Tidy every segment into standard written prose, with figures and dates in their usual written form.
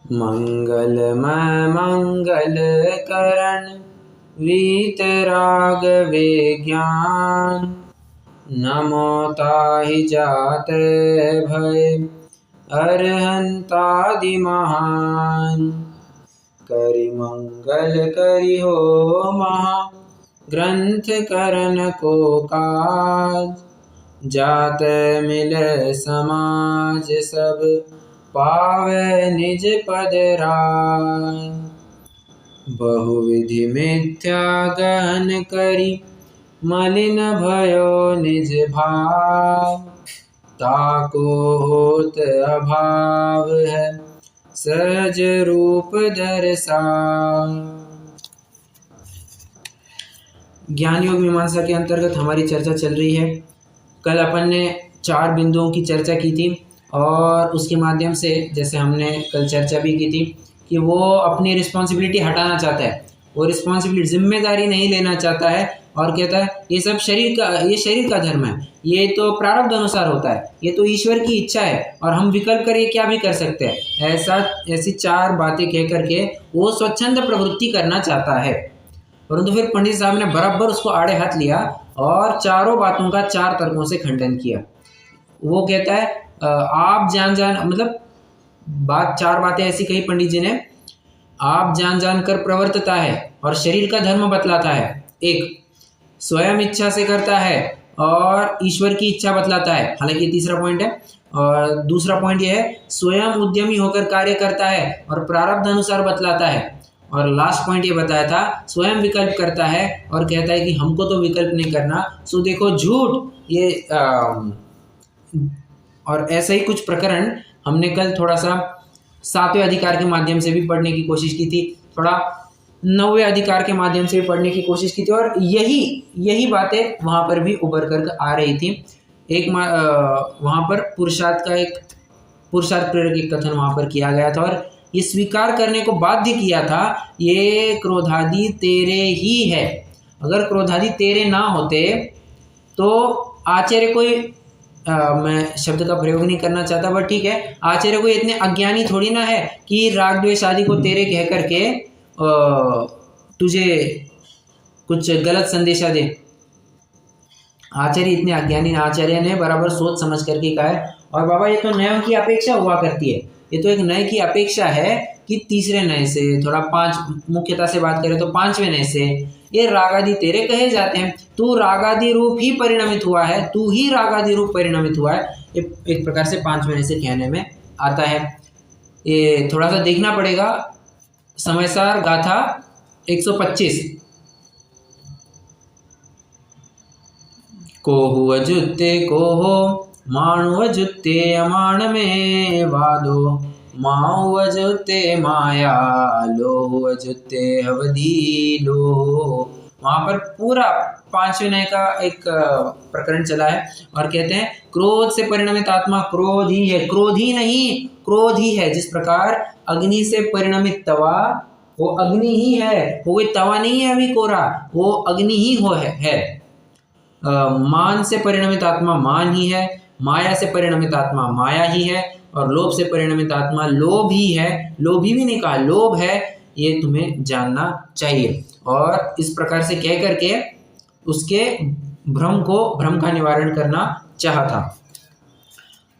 मंगलमय मंगल करण वीतराग विज्ञान। नमो ताहि जाते भय अरहंतादि महान। करि मंगल करि हो महा ग्रंथ करन को काज। जाते मिले समाज सब पावे निज पद राज। बहुविधि मिथ्या गहन करी मलिन भयो निज भाव। ताको होत अभाव है सहज रूप दर्शाव। ज्ञान योग मीमांसा के अंतर्गत हमारी चर्चा चल रही है। कल अपन ने 4 बिंदुओं की चर्चा की थी और उसके माध्यम से जैसे हमने कल चर्चा भी की थी कि वो अपनी रिस्पॉन्सिबिलिटी हटाना चाहता है, वो रिस्पॉन्सिबिलिटी जिम्मेदारी नहीं लेना चाहता है और कहता है ये सब ये शरीर का धर्म है, ये तो प्रारब्ध अनुसार होता है, ये तो ईश्वर की इच्छा है और हम विकल्प करके क्या भी कर सकते हैं। ऐसी 4 बातें कह करके वो स्वच्छंद प्रवृत्ति करना चाहता है। परंतु फिर पंडित साहब ने बराबर उसको आड़े हाथ लिया और चारों बातों का 4 तर्कों से खंडन किया। वो कहता है आप जान मतलब 4 बातें ऐसी कही पंडित जी ने। आप जान कर प्रवर्तता है और शरीर का धर्म बतलाता है। एक, स्वयं इच्छा से करता है और ईश्वर की इच्छा बतलाता है, हालांकि तीसरा पॉइंट है। और दूसरा पॉइंट ये है स्वयं उद्यमी होकर कार्य करता है और प्रारब्ध अनुसार बतलाता है। और लास्ट पॉइंट ये बताया था स्वयं विकल्प करता है और कहता है कि हमको तो विकल्प नहीं करना, सो देखो झूठ ये। और ऐसे ही कुछ प्रकरण हमने कल थोड़ा सा 7वें अधिकार के माध्यम से भी पढ़ने की कोशिश की थी, थोड़ा 9वें अधिकार के माध्यम से भी पढ़ने की कोशिश की थी और यही बातें वहाँ पर भी उभर कर आ रही थी। एक वहाँ पर पुरुषार्थ प्रेरक एक कथन वहाँ पर किया गया था और ये स्वीकार करने को बाध्य किया था, ये क्रोधादि तेरे ही है। अगर क्रोधादि तेरे ना होते तो आचार्य कोई मैं शब्द का प्रयोग नहीं करना चाहता बट ठीक है, आचार्य कोई इतने अज्ञानी थोड़ी ना है कि राग द्वेष आदि को तेरे कह करके तुझे कुछ गलत संदेशा दे। आचार्य इतने अज्ञानी, आचार्य ने बराबर सोच समझ करके कहा है। और बाबा ये तो नयों की अपेक्षा हुआ करती है, ये तो एक नए की अपेक्षा है कि तीसरे नए से थोड़ा 5 मुख्यता से बात करें तो 5वें नए से ये रागादि तेरे कहे जाते हैं। तू रागादि रूप ही परिणमित हुआ है, तू ही रागादि रूप परिणमित हुआ है, ये एक प्रकार से 5वें नए से कहने में आता है। ये थोड़ा सा देखना पड़ेगा। समयसार गाथा 125। कोहु अजुत्ते कोहो माणु अजुत्ते अमाण में वादो। माऊ अजुत्ते माया लोहु अजुत्ते अवधि लो। वहाँ पर पूरा 5वें नए का एक प्रकरण चला है और कहते हैं क्रोध से परिणमित आत्मा क्रोध ही है, क्रोध ही नहीं क्रोध ही है। जिस प्रकार अग्नि से परिणमित तवा वो अग्नि ही है, वो कोई तवा नहीं है अभी कोरा, वो अग्नि ही है। मान से परिणमित आत्मा मान ही है, माया से परिणमित आत्मा माया ही है और लोभ से परिणमित आत्मा लोभ ही है। लोभी भी नहीं कहा, लोभ है, ये तुम्हें जानना चाहिए। और इस प्रकार से कह करके उसके भ्रम का निवारण करना चाहा था।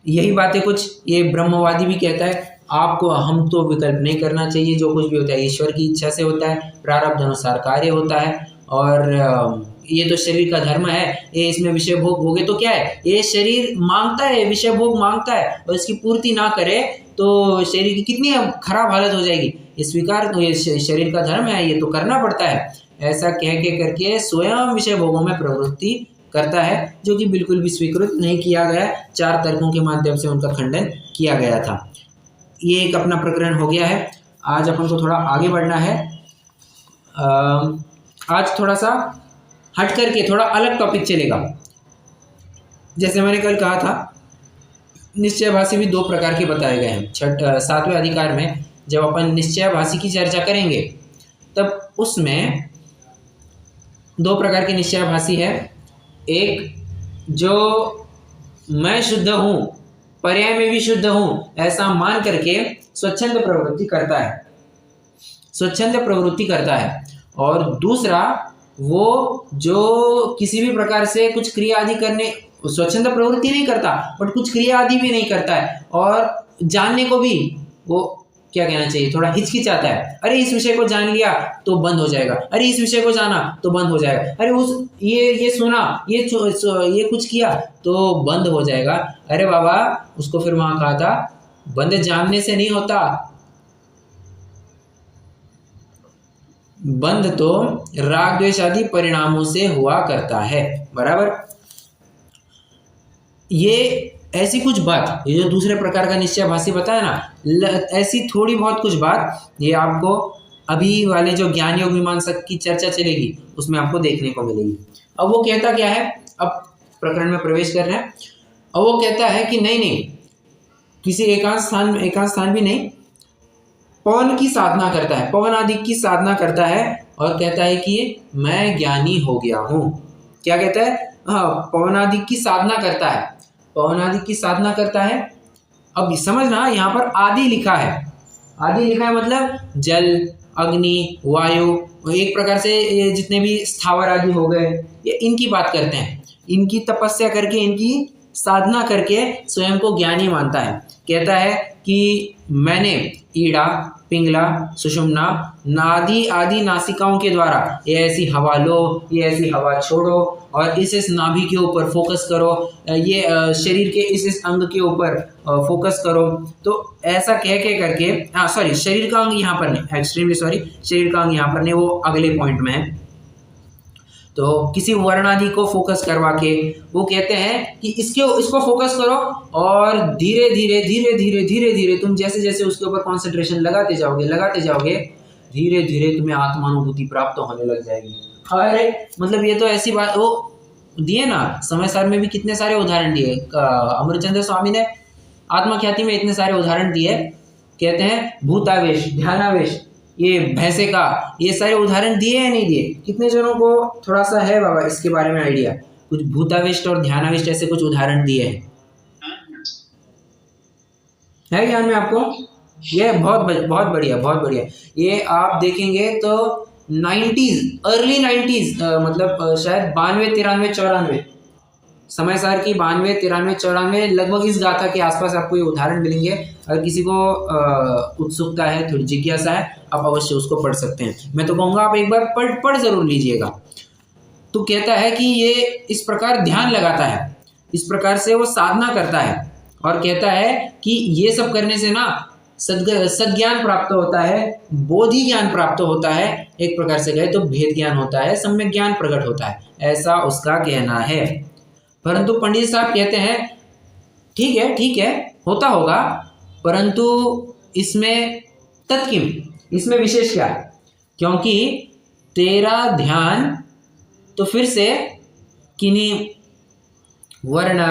यही बातें कुछ ये ब्रह्मवादी भी कहता है, आपको हम तो विकल्प नहीं करना चाहिए, जो कुछ भी होता है ईश्वर की इच्छा से होता है, प्रारब्ध अनुसार कार्य होता है और ये तो शरीर का धर्म है, ये इसमें विषय भोग भोगे तो क्या है, ये शरीर मांगता है, विषय भोग मांगता है और इसकी पूर्ति ना करे तो शरीर की कितनी खराब हालत हो जाएगी। ये स्वीकार तो ये शरीर का धर्म है, ये तो करना पड़ता है, ऐसा कह के करके स्वयं विषय भोगों में प्रवृत्ति करता है, जो कि बिल्कुल भी स्वीकृत नहीं किया गया। 4 तर्कों के माध्यम से उनका खंडन किया गया था। ये एक अपना प्रकरण हो गया है। आज अपन को थोड़ा आगे बढ़ना है। आज थोड़ा सा हट करके थोड़ा अलग टॉपिक चलेगा। जैसे मैंने कल कहा था निश्चयभाषी भी 2 प्रकार के बताए गए हैं। 7वें अधिकार में जब अपन निश्चयभाषी की चर्चा करेंगे तब उसमें 2 प्रकार के निश्चयभाषी है। एक जो मैं शुद्ध हूँ पर्याय में भी शुद्ध हूं, ऐसा मान करके स्वच्छंद प्रवृत्ति करता है, स्वच्छंद प्रवृत्ति करता है। और दूसरा, वो जो किसी भी प्रकार से कुछ क्रिया आदि करने, स्वच्छंद प्रवृत्ति नहीं करता बट कुछ क्रिया आदि भी नहीं करता है, और जानने को भी वो क्या कहना चाहिए, थोड़ा हिचकिचाता है। अरे इस विषय को जान लिया तो बंद हो जाएगा, अरे इस विषय को जाना तो बंद हो जाएगा, अरे उस ये सुना, ये कुछ किया तो बंद हो जाएगा। अरे बाबा, उसको फिर वहां कहा था बंद जानने से नहीं होता, बंध तो राग द्वेष आदि परिणामों से हुआ करता है। बराबर। ये ऐसी कुछ बात, ये जो दूसरे प्रकार का निश्चय भाषी बताया ना, ऐसी थोड़ी बहुत कुछ बात ये आपको अभी वाले जो ज्ञान योग मीमांसा की चर्चा चलेगी उसमें आपको देखने को मिलेगी। अब वो कहता क्या है, अब प्रकरण में प्रवेश कर रहे हैं। अब वो कहता है कि नहीं नहीं, किसी एकांत स्थान भी नहीं, पवन की साधना करता है, पवन आदि की साधना करता है और कहता है कि मैं ज्ञानी हो गया हूँ। क्या कहता है? हाँ, पवन आदि की साधना करता है, पवन आदि की साधना करता है। अब समझना, यहाँ पर आदि लिखा है, आदि लिखा है मतलब जल, अग्नि, वायु, एक प्रकार से ये जितने भी स्थावर आदि हो गए, ये इनकी बात करते हैं। इनकी तपस्या करके, इनकी साधना करके स्वयं को ज्ञानी मानता है। कहता है कि मैंने ईड़ा, पिंगला, सुषुम्ना, नादि आदि नासिकाओं के द्वारा ये ऐसी हवा लो, ये ऐसी हवा छोड़ो, और इस नाभि के ऊपर फोकस करो, ये शरीर के इस अंग के ऊपर फोकस करो। तो ऐसा कह के करके, हाँ सॉरी, शरीर का अंग यहाँ पर नहीं, एक्सट्रीमली सॉरी, शरीर का अंग यहाँ पर नहीं, वो अगले पॉइंट में है। तो किसी वर्ण आदि को फोकस करवा के वो कहते हैं कि इसको फोकस करो, और धीरे धीरे धीरे धीरे धीरे धीरे तुम जैसे जैसे उसके ऊपर कॉन्सेंट्रेशन लगाते जाओगे, धीरे धीरे तुम्हें आत्मानुभूति प्राप्त होने लग जाएगी। अरे मतलब ये तो ऐसी बात वो दिए ना, समय सार में भी कितने सारे उदाहरण दिए, अमरचंद्र स्वामी ने आत्मख्याति में इतने सारे उदाहरण दिए। कहते हैं भूतावेश, ध्यानावेश, ये भैंसे का, ये सारे उदाहरण दिए या नहीं दिए? कितने जनों को थोड़ा सा है बाबा इसके बारे में आइडिया? कुछ भूतावेश और ध्यानावेश ऐसे कुछ उदाहरण दिए हैं, है ज्ञान में आपको? ये बहुत बढ़िया, बहुत बढ़िया। ये आप देखेंगे तो 90s, अर्ली 90s, मतलब शायद 92, 93, 94, समय सार की 92, 93, 94 लगभग इस गाथा के आसपास आपको ये उदाहरण मिलेंगे। अगर किसी को उत्सुकता है, थोड़ी जिज्ञासा है, आप अवश्य उसको पढ़ सकते हैं। मैं तो कहूँगा आप एक बार पढ़ जरूर लीजिएगा। तो कहता है कि ये इस प्रकार ध्यान लगाता है, इस प्रकार से वो साधना करता है, और कहता है कि ये सब करने से ना सज्ञान प्राप्त होता है, बोधि ज्ञान प्राप्त होता है, एक प्रकार से कहे तो भेद ज्ञान होता है, सम्यक ज्ञान प्रकट होता है, ऐसा उसका कहना है। परंतु पंडित साहब कहते हैं ठीक है होता होगा, परंतु इसमें तत्किम, इसमें विशेष क्या है? क्योंकि तेरा ध्यान तो फिर से किन्हीं वर्ण,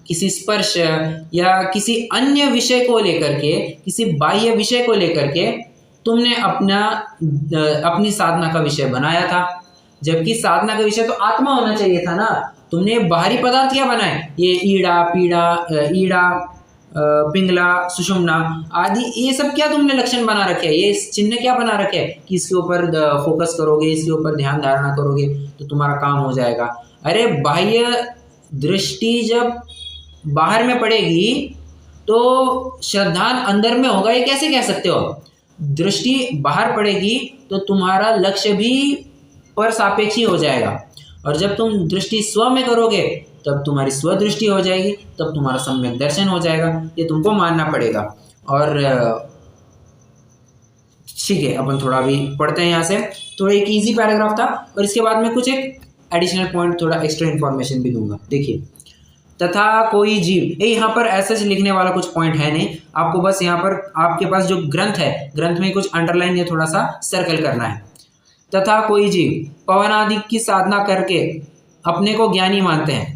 किसी स्पर्श या किसी अन्य विषय को लेकर के, किसी बाह्य विषय को लेकर के तुमने अपनी साधना का विषय बनाया था, जबकि साधना का विषय तो आत्मा होना चाहिए था ना। तुमने बाहरी पदार्थ क्या बनाए? ये ईड़ा, पिंगला, सुषुम्ना आदि, ये सब क्या तुमने लक्षण बना रखे हैं? ये चिन्ह क्या बना रखे हैं कि इसके ऊपर फोकस करोगे, इसके ऊपर ध्यान धारणा करोगे तो तुम्हारा काम हो जाएगा। अरे बाह्य दृष्टि जब बाहर में पड़ेगी तो श्रद्धान अंदर में होगा, ये कैसे कह सकते हो? दृष्टि बाहर पड़ेगी तो तुम्हारा लक्ष्य भी पर सापेक्षी हो जाएगा, और जब तुम दृष्टि स्व में करोगे तब तुम्हारी स्वदृष्टि हो जाएगी, तब तुम्हारा सम्यक दर्शन हो जाएगा। ये तुमको मानना पड़ेगा। और ठीक है, अपन थोड़ा भी पढ़ते हैं यहाँ से। तो एक इजी पैराग्राफ था, और इसके बाद में कुछ एक एडिशनल पॉइंट, थोड़ा एक्स्ट्रा इन्फॉर्मेशन भी दूंगा। देखिए, तथा कोई जीव, ये यहाँ पर ऐसे लिखने वाला कुछ पॉइंट है नहीं, आपको बस यहाँ पर आपके पास जो ग्रंथ है, ग्रंथ में कुछ अंडरलाइन या थोड़ा सा सर्कल करना है। तथा कोई जीव पवन आदि की साधना करके अपने को ज्ञानी मानते हैं,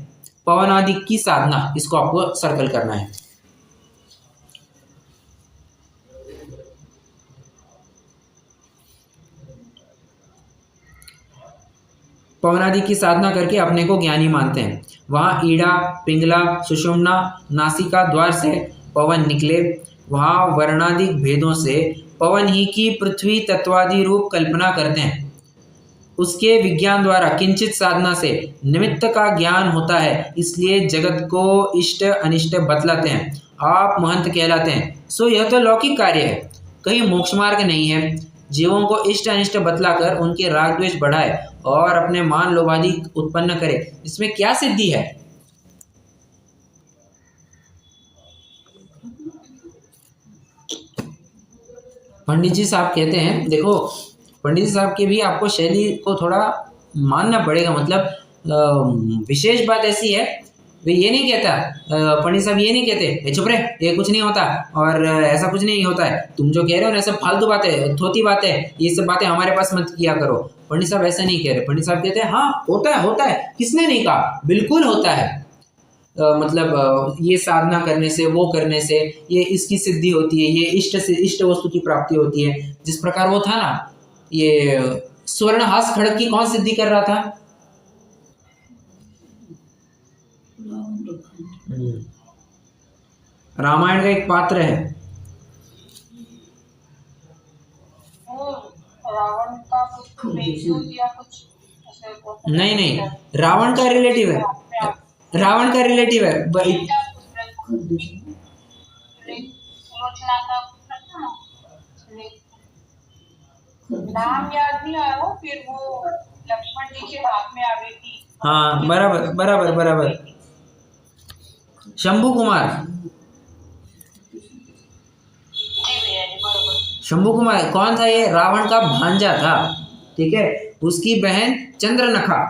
पवन आदि की साधना, इसको आपको सर्कल करना है। पवनादि की साधना करके अपने को ज्ञानी मानते हैं। वहाँ ईड़ा, पिंगला, सुषुम्ना, नासिका द्वार से पवन निकले। वहाँ वर्णादि भेदों से पवन ही की पृथ्वी तत्वादि रूप कल्पना करते हैं। उसके विज्ञान द्वारा किंचित साधना से निमित्त का ज्ञान होता है, इसलिए जगत को इष्ट अनिष्ट बतलाते हैं। आप महंत कहलाते हैं। सो यह तो लौकिक कार्य है, कहीं मोक्ष मार्ग नहीं है। जीवों को इष्ट अनिष्ट बतलाकर उनके राग द्वेष बढ़ाए और अपने मान लोभादि उत्पन्न करे, इसमें क्या सिद्धि है? पंडित जी साहब कहते हैं, देखो पंडित जी साहब के भी आपको शैली को थोड़ा मानना पड़ेगा। मतलब विशेष बात ऐसी है, वे ये नहीं कहता, पंडित साहब ये नहीं कहते ए चुप रहे, ये कुछ नहीं होता और ऐसा कुछ नहीं होता है, तुम जो कह रहे हो ना सब फालतू बातें, थोती बातें, ये सब बातें हमारे पास मत किया करो। पंडित साहब ऐसा नहीं कह रहे। पंडित साहब कहते हैं हाँ होता है, किसने नहीं कहा, बिल्कुल होता है। मतलब ये साधना करने से, वो करने से ये इसकी सिद्धि होती है, ये इष्ट वस्तु की प्राप्ति होती है। जिस प्रकार वो था ना, ये स्वर्णहास खड़ग की कौन सिद्धि कर रहा था? रामायण का एक पात्र है, रावण का कुछ नहीं रावण का रिलेटिव है, रावण का रिलेटिव है। नाम याद नहीं आ रहा, फिर वो लक्ष्मण जी के हाथ में आ गई थी। हाँ बराबर शंभू कुमार, शंभू कुमार कौन था? ये रावण का भांजा था, ठीक है। उसकी बहन चंद्रनखा,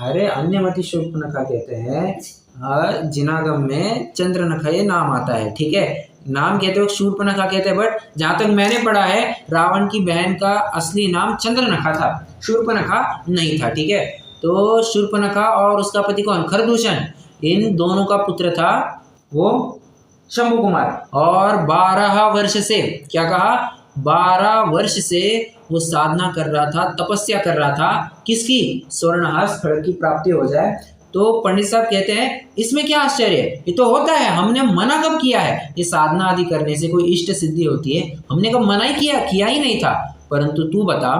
अरे अन्यमति शूर्पणखा कहते हैं, जिनागम में चंद्रनखा ये नाम आता है, ठीक है। नाम कहते हो शूर्पणखा कहते हैं, बट जहां तक मैंने पढ़ा है रावण की बहन का असली नाम चंद्रनखा था, शूर्पणखा नहीं था, ठीक है। तो शूर्पणखा और उसका पति कौन? खरदूषण, इन दोनों का पुत्र था वो शंभू कुमार। और 12 वर्ष से, क्या कहा, 12 वर्ष से वो साधना कर रहा था, तपस्या कर रहा था, किसकी? स्वर्णहास खड़ग की प्राप्ति हो जाए। तो पंडित साहब कहते हैं इसमें क्या आश्चर्य है, ये तो होता है, हमने मना कब किया है? ये साधना आदि करने से कोई इष्ट सिद्धि होती है, हमने कब मना ही किया ही नहीं था। परंतु तू बता,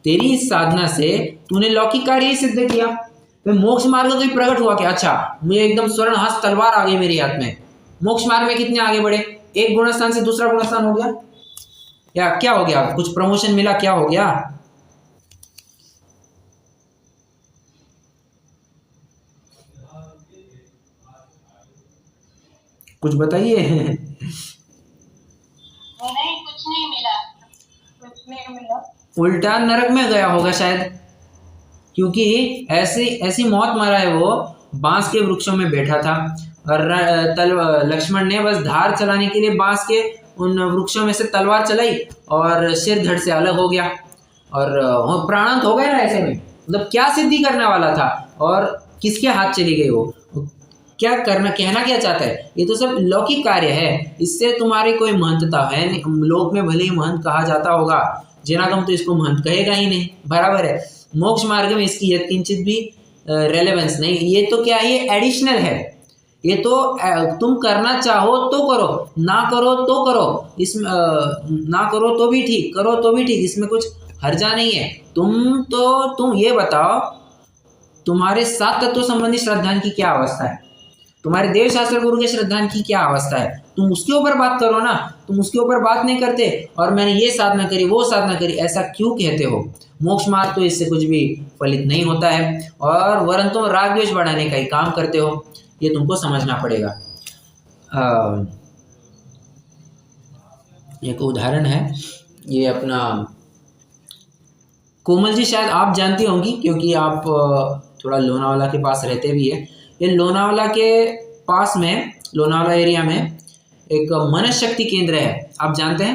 तेरी इस साधना से तूने लौकिक कार्य ही सिद्ध किया, फिर मोक्ष मार्ग कोई प्रकट हुआ क्या? अच्छा मुझे एकदम स्वर्णहास तलवार आ गई मेरे हाथ में, मोक्ष मार्ग में कितने आगे बढ़े, एक गुणस्थान से दूसरा गुणस्थान हो गया, या क्या हो गया? कुछ प्रमोशन मिला, क्या हो गया? कुछ बताइए। नहीं, कुछ नहीं मिला। उल्टा नरक में गया होगा शायद, क्योंकि ऐसी मौत मरा है वो। बांस के वृक्षों में बैठा था और लक्ष्मण ने बस धार चलाने के लिए बांस के उन वृक्षों में से तलवार चलाई और सिर धड़ से अलग हो गया और प्राणांत हो गया ना ऐसे में। मतलब क्या सिद्धि करने वाला था और किसके हाथ चली गई वो? क्या करना, कहना क्या चाहता है? ये तो सब लौकिक कार्य है, इससे तुम्हारी कोई महंतता है नहीं। लोक में भले ही महंत कहा जाता होगा, जिनागम तो इसको महंत कहेगा ही नहीं, बराबर है। मोक्ष मार्ग में इसकी यत्किंचित भी रेलेवेंस नहीं। ये तो क्या है, ये एडिशनल है। ये तो तुम करना चाहो तो करो, ना करो तो करो, इसमें ना करो तो भी ठीक, करो तो भी ठीक, इसमें कुछ हर्जा नहीं है। तुम ये बताओ, तुम्हारे 7 तत्व संबंधी श्रद्धान की क्या अवस्था है? तुम्हारे देव शास्त्र गुरु के श्रद्धान की क्या अवस्था है? तुम उसके ऊपर बात करो ना, तुम उसके ऊपर बात नहीं करते और मैंने ये साधना करी, वो साधना करी, ऐसा क्यों कहते हो? मोक्ष मार्ग तो इससे कुछ भी फलित नहीं होता है और वरन तुम राग द्वेष बढ़ाने का ही काम करते हो, ये तुमको समझना पड़ेगा। एक उदाहरण है, ये अपना कोमल जी शायद आप जानती होंगी, क्योंकि आप थोड़ा लोनावाला के पास रहते भी है। ये लोनावाला के पास में, लोनावाला एरिया में एक मनस शक्ति केंद्र है, आप जानते हैं?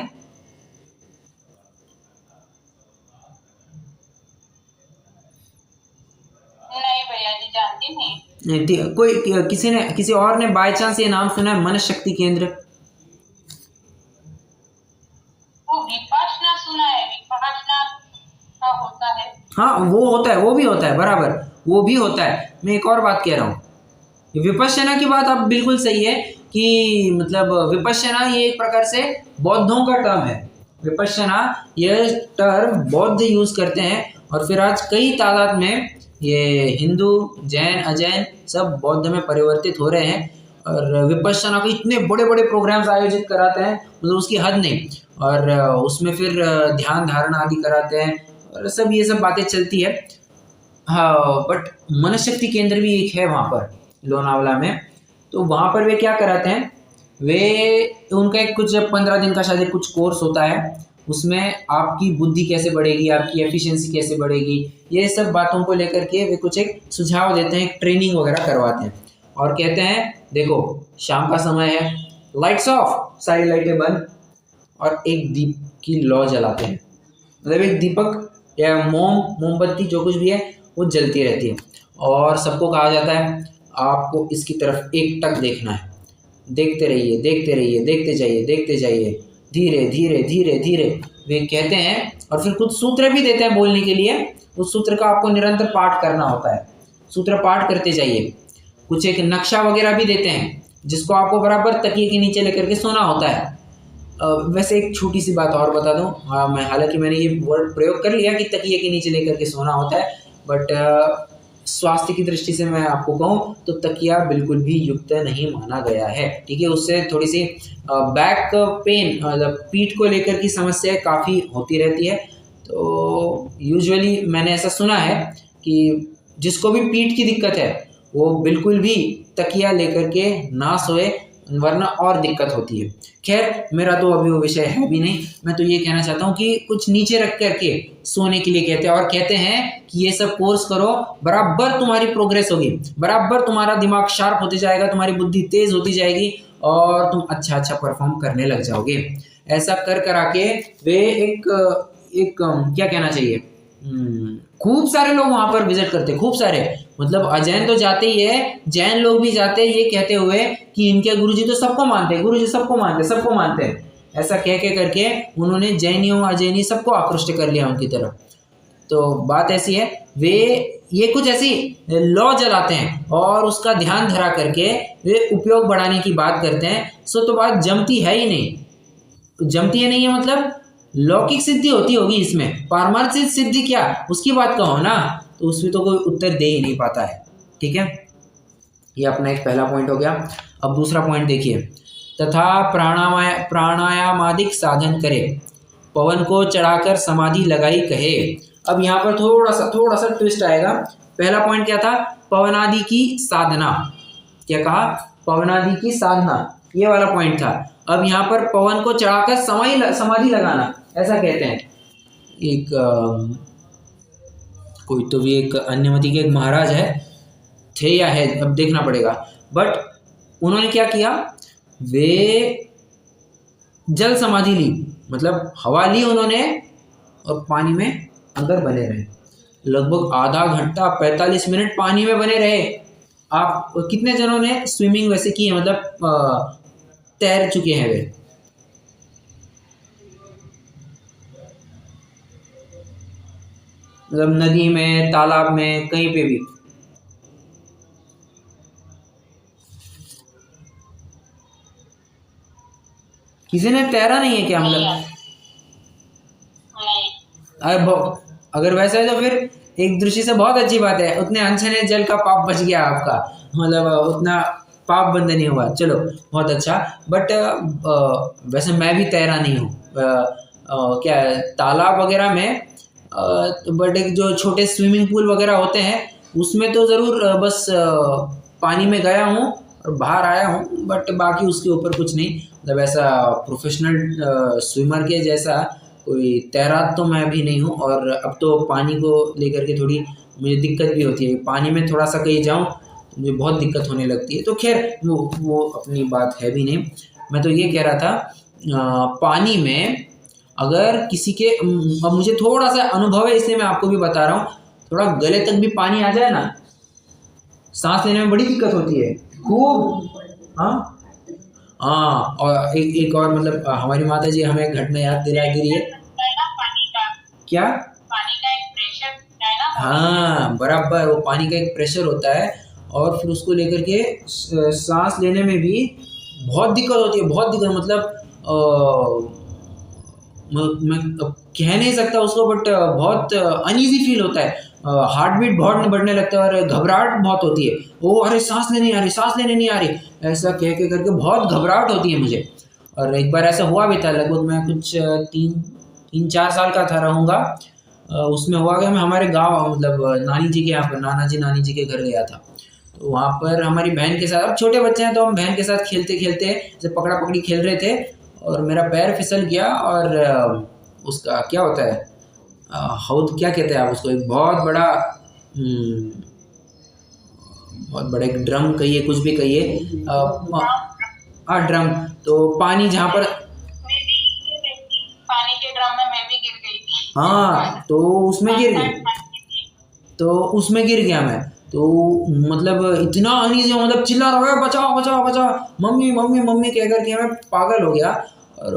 नहीं भैया जी, जानती नहीं। कोई किसी और ने बाय चांस ये नाम सुना है, मनस शक्ति केंद्र? वो विपासना सुना है, विपासना का होता है। हाँ वो होता है, वो भी होता है, बराबर वो भी होता है। मैं एक और बात कह रहा हूँ, विपश्यना की बात आप बिल्कुल सही है कि मतलब विपश्यना ये एक प्रकार से बौद्धों का टर्म है। विपश्यना ये टर्म बौद्ध यूज करते हैं, और फिर आज कई तादाद में ये हिंदू, जैन, अजैन सब बौद्ध में परिवर्तित हो रहे हैं, और विपश्यना को इतने बड़े बड़े प्रोग्राम्स आयोजित कराते हैं, मतलब उसकी हद नहीं। और उसमें फिर ध्यान धारणा आदि कराते हैं, और सब ये सब बातें चलती है। हाँ, बट मनशक्ति केंद्र भी एक है वहाँ पर लोनावला में। तो वहाँ पर वे क्या कराते हैं, वे उनका एक कुछ 15 दिन का शायद एक कुछ कोर्स होता है, उसमें आपकी बुद्धि कैसे बढ़ेगी, आपकी एफिशिएंसी कैसे बढ़ेगी, ये सब बातों को लेकर के वे कुछ एक सुझाव देते हैं, एक ट्रेनिंग वगैरह करवाते हैं, और कहते हैं देखो शाम का समय है, लाइट्स ऑफ, सारी लाइटें बंद, और एक दीप की लौ जलाते हैं। मतलब एक दीपक या मोमबत्ती जो कुछ भी है वो जलती रहती है, और सबको कहा जाता है आपको इसकी तरफ एक टक देखना है, देखते रहिए, देखते रहिए, देखते जाइए, देखते जाइए, धीरे धीरे धीरे धीरे, वे कहते हैं। और फिर कुछ सूत्र भी देते हैं बोलने के लिए, उस सूत्र का आपको निरंतर पाठ करना होता है, सूत्र पाठ करते जाइए। कुछ एक नक्शा वगैरह भी देते हैं जिसको आपको बराबर तकिए के नीचे लेकर के सोना होता है। वैसे एक छोटी सी बात और बता दूं, हाँ मैं हालांकि मैंने ये वर्ड प्रयोग कर लिया कि तकिए के नीचे लेकर के सोना होता है, बट स्वास्थ्य की दृष्टि से मैं आपको कहूँ तो तकिया बिल्कुल भी युक्त नहीं माना गया है, ठीक है। उससे थोड़ी सी बैक पेन, मतलब पीठ को लेकर की समस्याएं काफ़ी होती रहती है। तो यूजुअली मैंने ऐसा सुना है कि जिसको भी पीठ की दिक्कत है वो बिल्कुल भी तकिया लेकर के ना सोए, वरना और दिक्कत होती है। खैर मेरा तो अभी वो विषय है भी नहीं, मैं तो ये कहना चाहता हूँ कि कुछ नीचे रख करके सोने के लिए कहते हैं, और कहते हैं कि ये सब कोर्स करो, बराबर तुम्हारी प्रोग्रेस होगी, बराबर तुम्हारा दिमाग शार्प होते जाएगा, तुम्हारी बुद्धि तेज होती जाएगी, और तुम अच्छा अच्छा परफॉर्म करने लग जाओगे। ऐसा कर कर आके वे एक क्या कहना चाहिए, खूब सारे लोग वहां पर विजिट करते, खूब सारे, मतलब अजैन तो जाते ही है, जैन लोग भी जाते हैं, ये कहते हुए कि इनके गुरुजी तो सबको मानते हैं, गुरुजी सबको मानते हैं, सबको मानते हैं। ऐसा कह के करके उन्होंने जैनियों अजैनी सबको आकृष्ट कर लिया उनकी तरफ। तो बात ऐसी है, वे ये कुछ ऐसी लौ जलाते हैं और उसका ध्यान धरा करके वे उपयोग बढ़ाने की बात करते हैं। सो तो बात जमती है ही नहीं, जमती है नहीं है मतलब लौकिक सिद्धि होती होगी इसमें, पारमार्थिक सिद्धि क्या उसकी बात कहो ना, तो उसमें तो कोई उत्तर दे ही नहीं पाता है, ठीक है। ये अपना एक पहला पॉइंट हो गया। अब दूसरा पॉइंट देखिए, तथा प्राणायामादिक साधन करे, पवन को चढ़ाकर समाधि लगाई कहे। अब यहाँ पर थोड़ा सा ट्विस्ट आएगा। पहला पॉइंट क्या था, पवनादि की साधना, क्या कहा, पवनादि की साधना, ये वाला पॉइंट था। अब यहाँ पर पवन को चढ़ाकर समाधि लगाना, ऐसा कहते हैं। एक कोई तो भी एक अन्यमति के एक महाराज है, थे या है अब देखना पड़ेगा, बट उन्होंने क्या किया, वे जल समाधि ली, मतलब हवा ली उन्होंने और पानी में अंदर बने रहे, लगभग आधा घंटा 45 मिनट पानी में बने रहे। आप कितने जनों ने स्विमिंग वैसे की है, मतलब तैर चुके हैं वे? मतलब नदी में, तालाब में, कहीं पे भी? किसी ने तैरा नहीं है क्या, मतलब? अगर वैसा है तो फिर एक दृष्टि से बहुत अच्छी बात है, उतने अनछने जल का पाप बच गया आपका, मतलब उतना पाप बंद नहीं हुआ, चलो बहुत अच्छा। बट वैसे मैं भी तैरा नहीं हूँ, क्या तालाब वगैरह में, बट एक जो छोटे स्विमिंग पूल वगैरह होते हैं उसमें तो ज़रूर बस पानी में गया हूँ और बाहर आया हूँ, बट बाकी उसके ऊपर कुछ नहीं, मतलब ऐसा प्रोफेशनल स्विमर के जैसा कोई तैराक तो मैं भी नहीं हूँ। और अब तो पानी को लेकर के थोड़ी मुझे दिक्कत भी होती है, पानी में थोड़ा सा कहीं जाऊँ मुझे बहुत दिक्कत होने लगती है। तो खैर वो अपनी बात है भी नहीं। मैं तो ये कह रहा था, पानी में अगर किसी के, अब मुझे थोड़ा सा अनुभव है इसलिए मैं आपको भी बता रहा हूँ, थोड़ा गले तक भी पानी आ जाए ना, सांस लेने में बड़ी दिक्कत होती है खूब। हाँ हाँ, और एक और मतलब हमारी माता जी हमें घटना याद दिला दी है। पानी का क्या? पानी का एक प्रेशर हाँ बराबर, वो पानी का एक प्रेशर होता है और फिर उसको लेकर के सांस लेने में भी बहुत दिक्कत होती है, बहुत दिक्कत, मतलब मैं अब कह नहीं सकता उसको, बट बहुत अनईजी फील होता है, हार्ट बीट बहुत बढ़ने लगता है और घबराहट बहुत होती है। ओ अरे सांस लेने नहीं आ रही, सांस लेने नहीं आ रही, ऐसा कह के करके बहुत घबराहट होती है मुझे। और एक बार ऐसा हुआ भी था, लगभग मैं कुछ 3-4 साल का था रहूँगा, उसमें हुआ कि मैं हमारे गाँव, मतलब नानी जी के यहाँ पर, नानी जी के घर गया था। तो वहाँ पर हमारी बहन के साथ, अब छोटे बच्चे हैं तो हम बहन के साथ खेलते खेलते जैसे पकड़ा पकड़ी खेल रहे थे और मेरा पैर फिसल गया और उसका क्या होता है, हौद क्या कहते हैं आप उसको, एक बहुत बड़ा बहुत बड़ा एक ड्रम कहिए, कुछ भी कहिए, हाँ ड्रम, तो पानी जहाँ पर, पानी के ड्रम में मैं भी गिर गई थी। हाँ तो उसमें गिर गया मैं। तो मतलब इतना अनईजी, मतलब चिल्ला रहा है बचाओ बचाओ बचाओ, मम्मी मम्मी मम्मी कह करके मैं पागल हो गया। और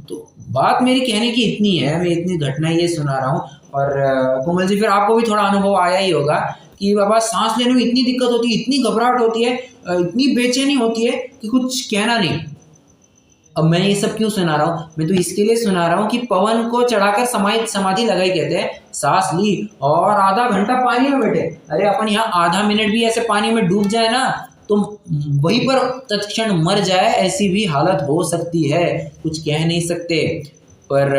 तो बात मेरी कहने की इतनी है, मैं इतनी घटना ये सुना रहा हूँ। और कोमल जी फिर आपको भी थोड़ा अनुभव आया ही होगा कि बाबा सांस लेने में इतनी दिक्कत होती है, इतनी घबराहट होती है, इतनी बेचैनी होती है कि कुछ कहना नहीं। अब मैं ये सब क्यों सुना रहा हूँ, मैं तो इसके लिए सुना रहा हूँ कि पवन को चढ़ाकर समाधि लगाई, कहते हैं सांस ली और आधा घंटा पानी में बैठे। अरे अपन यहाँ आधा मिनट भी ऐसे पानी में डूब जाए ना तो वहीं पर तत्क्षण मर जाए, ऐसी भी हालत हो सकती है, कुछ कह नहीं सकते। पर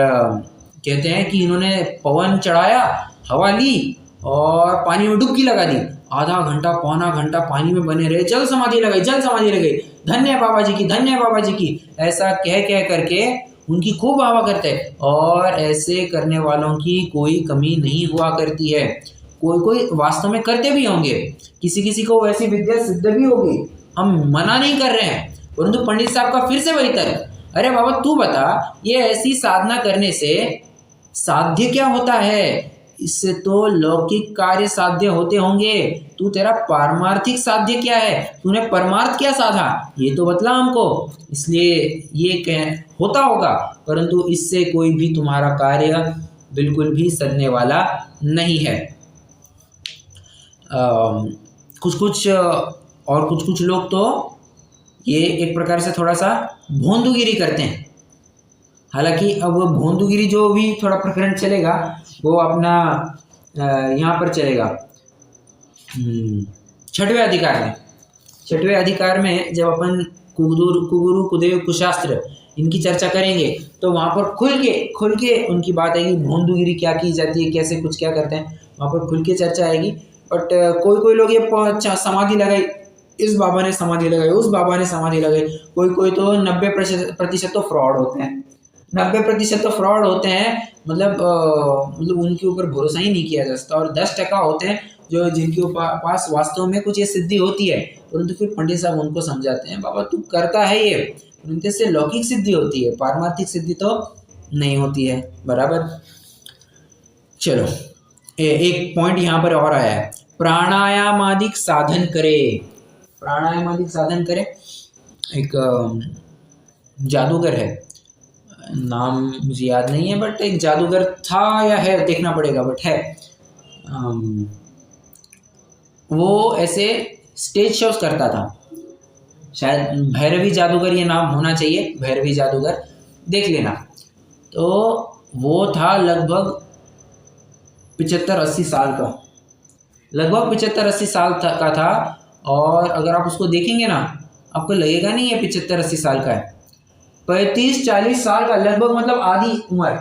कहते हैं कि इन्होंने पवन चढ़ाया, हवा ली और पानी में डुबकी लगा दी, आधा घंटा पौना घंटा पानी में बने रहे, जल समाधि लगाई, जल समाधि लगाई, धन्य बाबा जी की, धन्य बाबा जी की, ऐसा कह कह करके उनकी खूब वाह करते हैं। और ऐसे करने वालों की कोई कमी नहीं हुआ करती है, कोई कोई वास्तव में करते भी होंगे, किसी किसी को वैसी विद्या सिद्ध भी होगी, हम मना नहीं कर रहे हैं। परंतु पंडित साहब का फिर से वही तर्क, अरे बाबा तू बता, ये ऐसी साधना करने से साध्य क्या होता है, इससे तो लौकिक कार्य साध्य होते होंगे, तू तेरा पारमार्थिक साध्य क्या है, तूने परमार्थ क्या साधा, ये तो बतला हमको। इसलिए ये कह होता होगा, परंतु इससे कोई भी तुम्हारा कार्य बिल्कुल भी सदने वाला नहीं है। कुछ कुछ लोग तो ये एक प्रकार से थोड़ा सा भोंदूगिरी करते हैं। हालांकि अब वो भोंदूगिरी जो भी थोड़ा प्रकरण चलेगा वो अपना यहाँ पर चलेगा 6वें अधिकार में। 6वें अधिकार में जब अपन कुगुरु कुदेव कुशास्त्र इनकी चर्चा करेंगे तो वहाँ पर खुल के उनकी बात आएगी, भोंदूगिरी क्या की जाती है, कैसे कुछ क्या करते हैं, वहाँ पर खुल के चर्चा आएगी। बट कोई लोग ये समाधि लगाई, इस बाबा ने समाधि लगाई, उस बाबा ने समाधि लगाई, कोई तो 90% तो फ्रॉड होते हैं, 90% तो फ्रॉड होते हैं, मतलब उनके ऊपर भरोसा ही नहीं किया जा सकता। और 10% होते हैं जो जिनके पास वास्तव में कुछ ये सिद्धि होती है, परंतु फिर पंडित साहब उनको समझाते हैं, बाबा तू करता है ये, परंतु से लौकिक सिद्धि होती है, पारमार्थिक सिद्धि तो नहीं होती है। बराबर। चलो एक पॉइंट यहाँ पर और आया है, प्राणायामादिक साधन करे। प्राणायामादिक साधन करे, एक जादूगर है, नाम मुझे याद नहीं है, बट एक जादूगर था या है देखना पड़ेगा, बट है। वो ऐसे स्टेज शोज करता था, शायद भैरवी जादूगर ये नाम होना चाहिए, भैरवी जादूगर, देख लेना। तो वो था लगभग 75-80 साल का, लगभग 75-80 साल का था। और अगर आप उसको देखेंगे ना आपको लगेगा नहीं ये 75-80 साल का है, 35-40 साल का लगभग, मतलब आधी उम्र,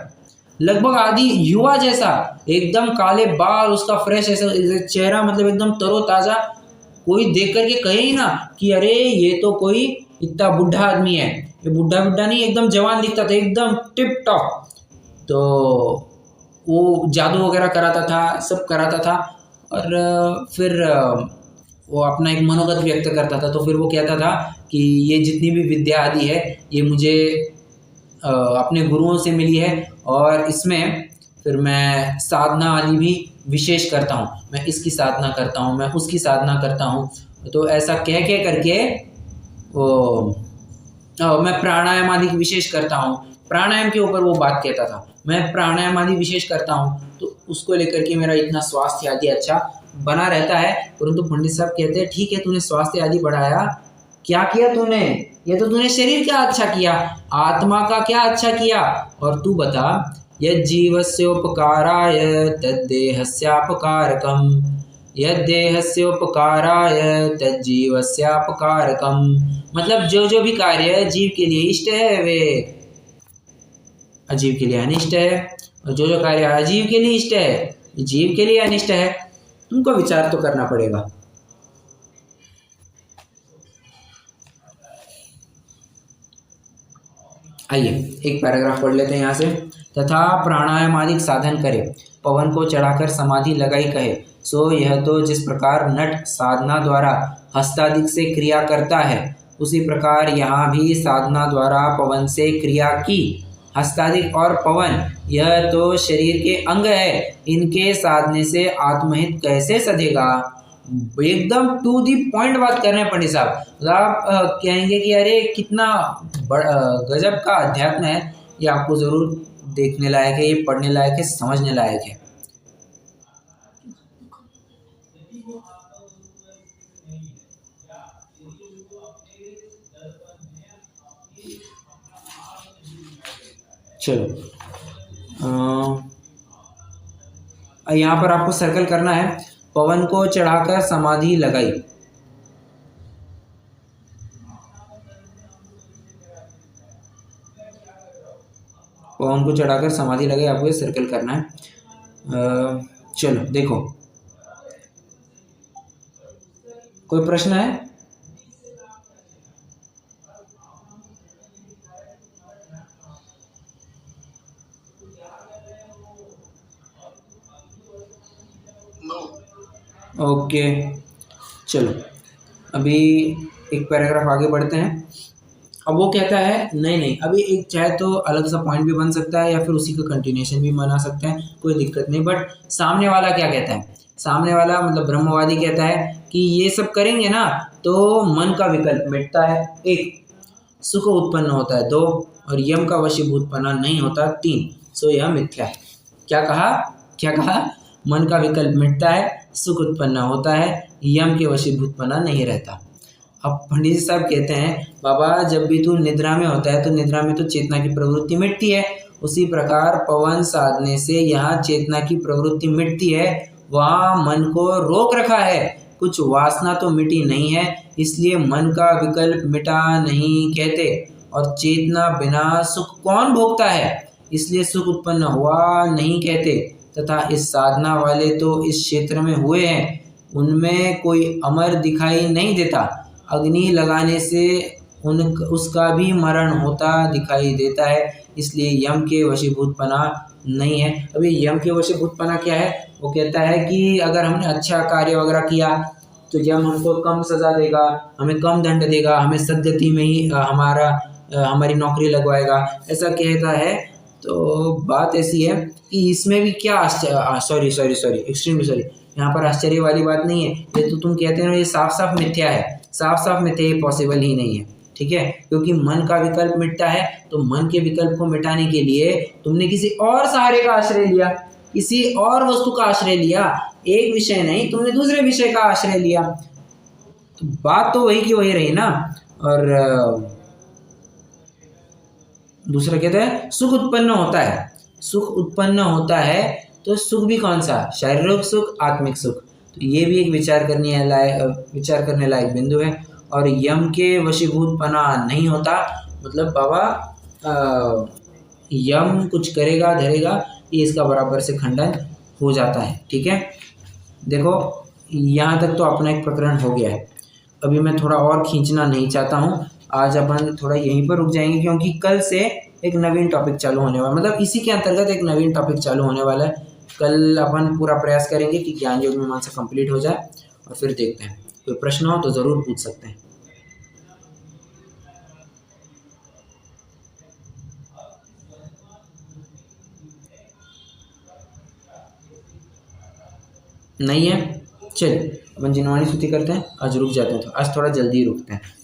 लगभग आधी युवा जैसा, एकदम काले बाल, उसका फ्रेश ऐसा चेहरा, मतलब एकदम तरोताजा। कोई देख करके कहे ही ना कि अरे ये तो कोई इतना बुढ़ा आदमी है, ये बुढ़ा नहीं, एकदम जवान दिखता था, एकदम टिप टॉप। तो वो जादू वगैरह कराता था, सब कराता था। और फिर वो अपना एक मनोगत व्यक्त करता था। तो फिर वो कहता था कि ये जितनी भी विद्या आदि है ये मुझे अपने गुरुओं से मिली है, और इसमें फिर मैं साधना आदि भी विशेष करता हूँ, मैं इसकी साधना करता हूँ, मैं उसकी साधना करता हूँ। तो ऐसा कह के करके वो मैं प्राणायाम आदि विशेष करता हूँ, प्राणायाम के ऊपर वो बात कहता था, मैं प्राणायाम आदि विशेष करता हूँ। तो उसको लेकर के मेरा इतना स्वास्थ्य आदि अच्छा बना रहता है। परंतु पंडित साहब कहते हैं ठीक है, तूने स्वास्थ्य आदि बढ़ाया, क्या किया तूने? ये तो तूने शरीर क्या अच्छा किया, आत्मा का क्या अच्छा किया? और तू बता, यज्जीवस्योपकाराय तद्देहस्यापकारकम, यद्देहस्योपकाराय तज्जीवस्यापकारकम। मतलब जो जो भी कार्य जीव के लिए इष्ट है वे अजीव के लिए अनिष्ट है, और जो जो कार्य अजीव के लिए इष्ट है जीव के लिए अनिष्ट है। तुमको विचार तो करना पड़ेगा। आइए एक पैराग्राफ पढ़ लेते हैं यहाँ से। तथा प्राणायाम आदि साधन करे, पवन को चढ़ाकर समाधि लगाई कहे, सो यह तो जिस प्रकार नट साधना द्वारा हस्तादिक से क्रिया करता है, उसी प्रकार यहाँ भी साधना द्वारा पवन से क्रिया की। हस्तादिक और पवन यह तो शरीर के अंग है, इनके साधने से आत्महित कैसे सधेगा? एकदम टू दी पॉइंट बात कर रहे हैं पंडित साहब। मतलब आप कहेंगे कि अरे कितना गजब का अध्यात्म है, ये आपको ज़रूर देखने लायक है, ये पढ़ने लायक है, समझने लायक है। चलो यहाँ पर आपको सर्कल करना है, पवन को चढ़ाकर समाधि लगाई। पवन को चढ़ाकर समाधि लगाई, आपको ये सर्कल करना है। चलो देखो, कोई प्रश्न है? ओके चलो, अभी एक पैराग्राफ आगे बढ़ते हैं। अब वो कहता है नहीं अभी एक चाहे तो अलग सा पॉइंट भी बन सकता है या फिर उसी का कंटिन्यूशन भी बना सकते हैं, कोई दिक्कत नहीं। बट सामने वाला क्या कहता है? सामने वाला मतलब ब्रह्मवादी कहता है कि ये सब करेंगे ना तो मन का विकल्प मिटता है, एक सुख उत्पन्न होता है, दो और यम का वशीभूतपना नहीं होता, तीन सो यह मिथ्या है। क्या कहा? मन का विकल्प मिटता है, सुख उत्पन्न होता है, यम के वशीभूतपना नहीं रहता। अब पंडित साहब कहते हैं बाबा जब भी तू निद्रा में होता है तो निद्रा में तो चेतना की प्रवृत्ति मिटती है, उसी प्रकार पवन साधने से यहाँ चेतना की प्रवृत्ति मिटती है, वहाँ मन को रोक रखा है, कुछ वासना तो मिटी नहीं है, इसलिए मन का विकल्प मिटा नहीं कहते। और चेतना बिना सुख कौन भोगता है, इसलिए सुख उत्पन्न हुआ नहीं कहते। तथा इस साधना वाले तो इस क्षेत्र में हुए हैं, उनमें कोई अमर दिखाई नहीं देता, अग्नि लगाने से उसका भी मरण होता दिखाई देता है, इसलिए यम के वशीभूतपना नहीं है। अभी यम के वशीभूतपना क्या है? वो कहता है कि अगर हमने अच्छा कार्य वगैरह किया तो यम हमको कम सज़ा देगा, हमें कम दंड देगा, हमें सद्गति में ही हमारी नौकरी लगवाएगा, ऐसा कहता है। तो बात ऐसी है कि इसमें भी क्या सॉरी एक्सट्रीमली सॉरी, यहाँ पर आश्चर्य वाली बात नहीं है। ये तो तुम कहते हो ये साफ साफ मिथ्या है, साफ मिथ्या, ये पॉसिबल ही नहीं है, ठीक है? क्योंकि मन का विकल्प मिटता है, तो मन के विकल्प को मिटाने के लिए तुमने किसी और सहारे का आश्रय लिया, किसी और वस्तु का आश्रय लिया, एक विषय नहीं, तुमने दूसरे विषय का आश्रय लिया। तो बात तो वही की वही रही ना। और दूसरा कहता है सुख उत्पन्न होता है, सुख उत्पन्न होता है तो सुख भी कौन सा? शारीरिक सुख, आत्मिक सुख। तो ये भी एक विचार करने लायक बिंदु है। और यम के वशीभूतपना नहीं होता, मतलब बाबा यम कुछ करेगा धरेगा, ये इसका बराबर से खंडन हो जाता है, ठीक है? देखो यहाँ तक तो अपना एक प्रकरण हो गया है, अभी मैं थोड़ा और खींचना नहीं चाहता हूँ, आज अपन थोड़ा यहीं पर रुक जाएंगे, क्योंकि कल से एक नवीन टॉपिक चालू होने वाला, मतलब इसी के अंतर्गत एक नवीन टॉपिक चालू होने वाला है। कल अपन पूरा प्रयास करेंगे कि ज्ञान योग मीमांसा कंप्लीट हो जाए, और फिर देखते हैं। कोई प्रश्न हो तो ज़रूर पूछ सकते हैं। नहीं है? चलिए अपन जिनवाणी स्तुति करते हैं, आज रुक जाते हैं, तो आज थोड़ा जल्दी रुकते हैं।